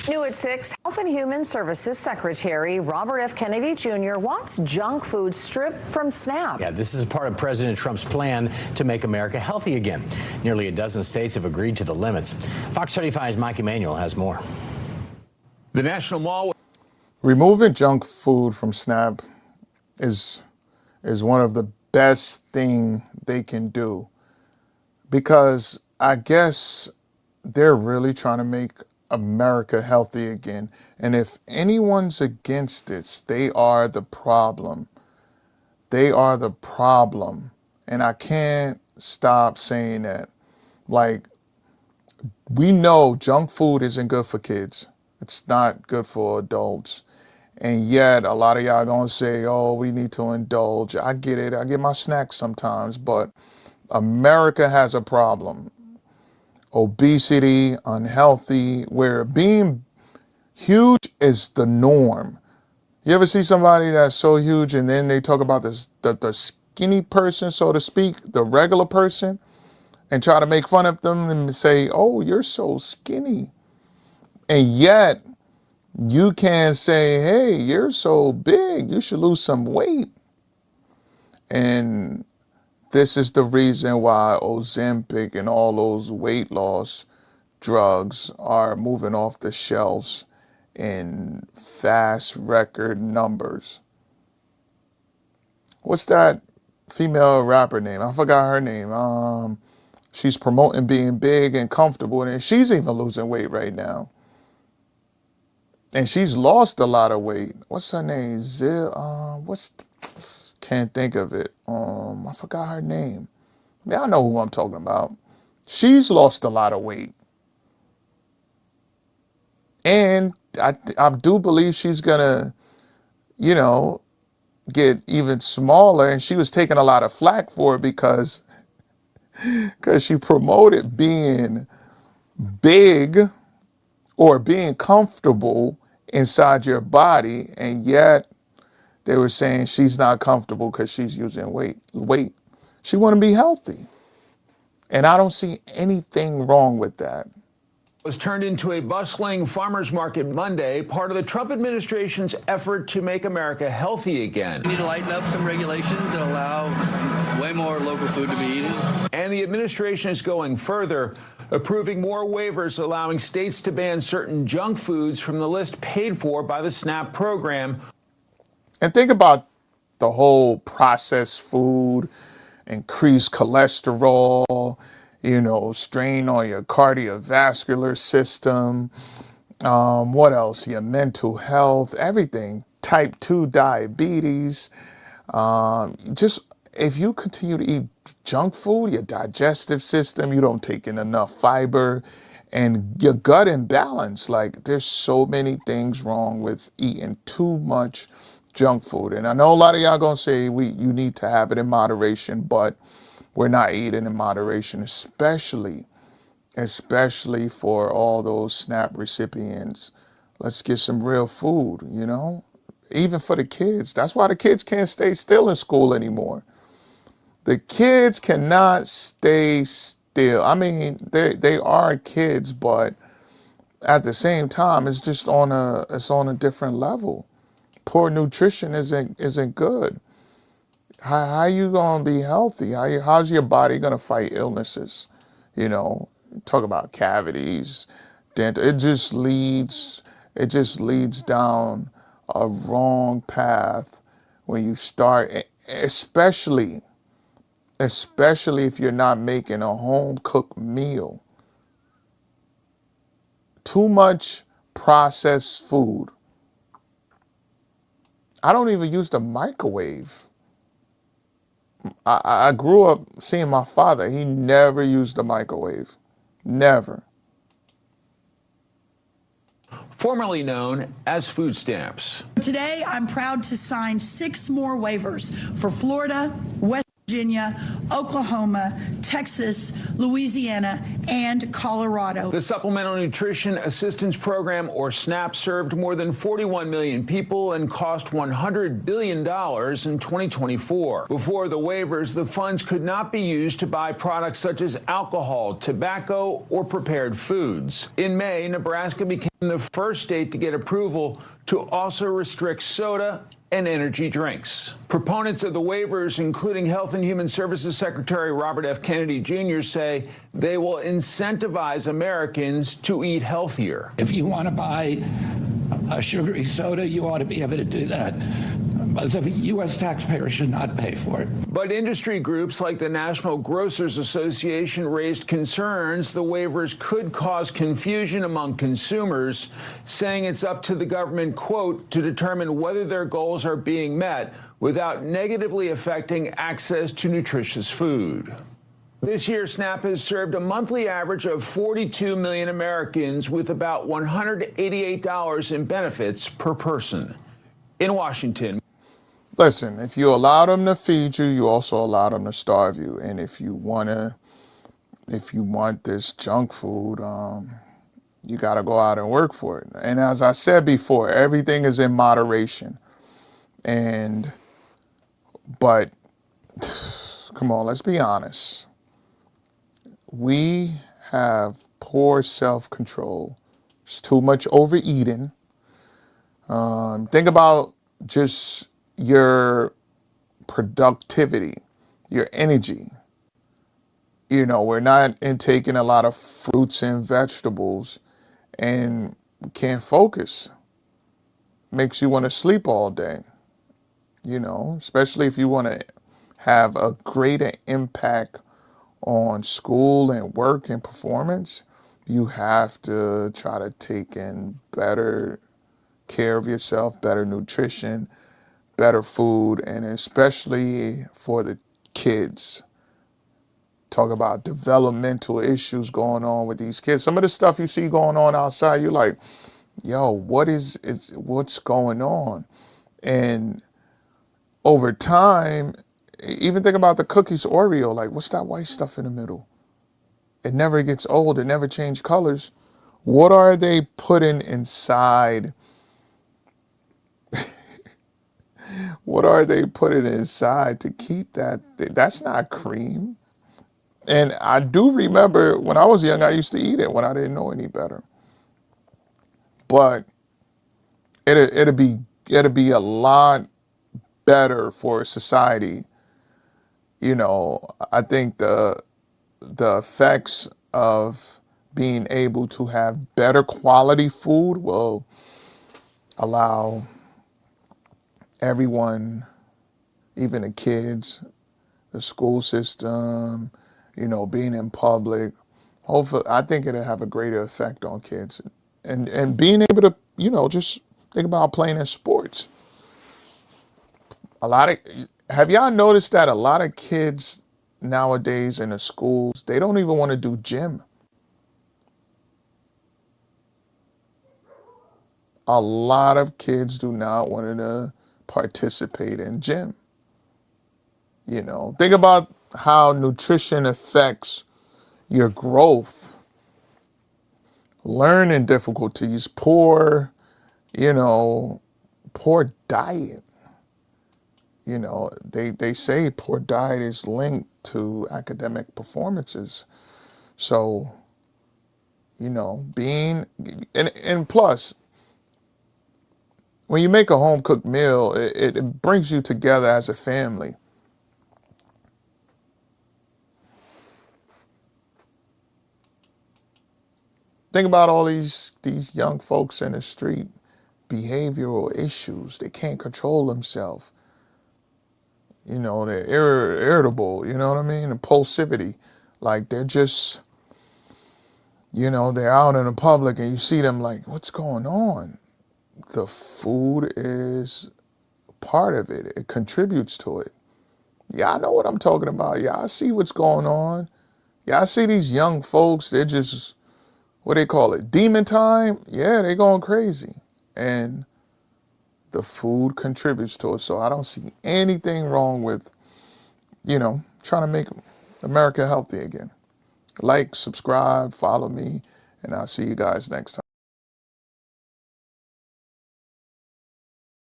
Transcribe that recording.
New at 6, Health and Human Services Secretary Robert F. Kennedy Jr. wants junk food stripped from SNAP. Yeah, this is part of President Trump's plan to make America healthy again. Nearly a dozen states have agreed to the limits. Fox 35's Mike Emanuel has more. The National Mall. Removing junk food from SNAP is one of the best thing they can do, because I guess they're really trying to make America healthy again. And if anyone's against it, they are the problem. They are the problem. And I can't stop saying that. Like, we know junk food isn't good for kids. It's not good for adults. And yet a lot of y'all gonna say, oh, we need to indulge. I get it. I get my snacks sometimes, but America has a problem. Obesity, unhealthy, where being huge is the norm. You ever see somebody that's so huge and then they talk about this, the skinny person, so to speak, the regular person, and try to make fun of them and say, oh, you're so skinny. And yet you can say, hey, you're so big, you should lose some weight. And this is the reason why Ozempic and all those weight loss drugs are moving off the shelves in fast record numbers. What's that female rapper name? I forgot her name. She's promoting being big and comfortable, and she's even losing weight right now. And she's lost a lot of weight. What's her name? Can't think of it. I forgot her name. Y'all know who I'm talking about. She's lost a lot of weight. And I do believe she's gonna, get even smaller. And she was taking a lot of flack for it because she promoted being big or being comfortable inside your body. And yet they were saying she's not comfortable because she's using weight. She want to be healthy. And I don't see anything wrong with that. Was turned into a bustling farmers market Monday, part of the Trump administration's effort to make America healthy again. We need to lighten up some regulations that allow way more local food to be eaten. And the administration is going further, approving more waivers allowing states to ban certain junk foods from the list paid for by the SNAP program. And think about the whole processed food, increased cholesterol, strain on your cardiovascular system. What else? Your mental health, everything. Type 2 diabetes. Just if you continue to eat junk food, your digestive system, you don't take in enough fiber, and your gut imbalance. Like, there's so many things wrong with eating too much junk food. And I know a lot of y'all gonna say you need to have it in moderation, but we're not eating in moderation, especially for all those SNAP recipients. Let's get some real food, even for the kids. That's why the kids can't stay still in school anymore. The kids cannot stay still. I mean, they are kids, but at the same time, it's just on a different level. Poor nutrition isn't good. How you gonna be healthy? How's your body gonna fight illnesses? Talk about cavities, dental. It just leads down a wrong path when you start, especially if you're not making a home cooked meal. Too much processed food. I don't even use the microwave. I grew up seeing my father. He never used the microwave. Never. Formerly known as food stamps. Today, I'm proud to sign 6 more waivers for Florida, West. Virginia, Oklahoma, Texas, Louisiana, and Colorado. The Supplemental Nutrition Assistance Program, or SNAP, served more than 41 million people and cost $100 billion in 2024. Before the waivers, the funds could not be used to buy products such as alcohol, tobacco, or prepared foods. In May, Nebraska became the first state to get approval to also restrict soda and energy drinks. Proponents of the waivers, including Health and Human Services Secretary Robert F. Kennedy Jr., say they will incentivize Americans to eat healthier. If you want to buy a sugary soda, you ought to be able to do that. But the U.S. taxpayer should not pay for it. But industry groups like the National Grocers Association raised concerns the waivers could cause confusion among consumers, saying it's up to the government, quote, to determine whether their goals are being met without negatively affecting access to nutritious food. This year, SNAP has served a monthly average of 42 million Americans with about $188 in benefits per person. In Washington. Listen, if you allow them to feed you, you also allow them to starve you. And if you want this junk food, you got to go out and work for it. And as I said before, everything is in moderation. But come on, let's be honest. We have poor self-control. It's too much overeating. Think about just your productivity, your energy. You know, we're not intaking a lot of fruits and vegetables and we can't focus. Makes you want to sleep all day, you know, especially if you want to have a greater impact on school and work and performance. You have to try to take in better care of yourself, better nutrition, better food, and especially for the kids. Talk about developmental issues going on with these kids. Some of the stuff you see going on outside, you're like, yo, what's going on? And over time, even think about the cookies Oreo, like what's that white stuff in the middle? It never gets old, it never changes colors. What are they putting inside? What are they putting inside to keep that? That's not cream. And I do remember when I was young, I used to eat it when I didn't know any better. But it'd be a lot better for society. You know, I think the effects of being able to have better quality food will allow everyone, even the kids, the school system, you know, being in public. Hopefully, I think it'll have a greater effect on kids. And being able to, you know, just think about playing in sports. Have y'all noticed that a lot of kids nowadays in the schools, they don't even want to do gym? A lot of kids do not want to participate in gym. You know, think about how nutrition affects your growth, learning difficulties, poor diet. You know, they say poor diet is linked to academic performances. So, you know, and plus, when you make a home cooked meal, it brings you together as a family. Think about all these young folks in the street, behavioral issues. They can't control themselves. You know, they're irritable, you know what I mean? Impulsivity. Like they're just, you know, they're out in the public and you see them like, what's going on? The food is part of it. It contributes to it. Yeah, I know what I'm talking about. Yeah, I see what's going on. Yeah, I see these young folks, they're just, what they call it, demon time? Yeah, they're going crazy. And the food contributes to it. So I don't see anything wrong with, you know, trying to make America healthy again. Like, subscribe, follow me, and I'll see you guys next time.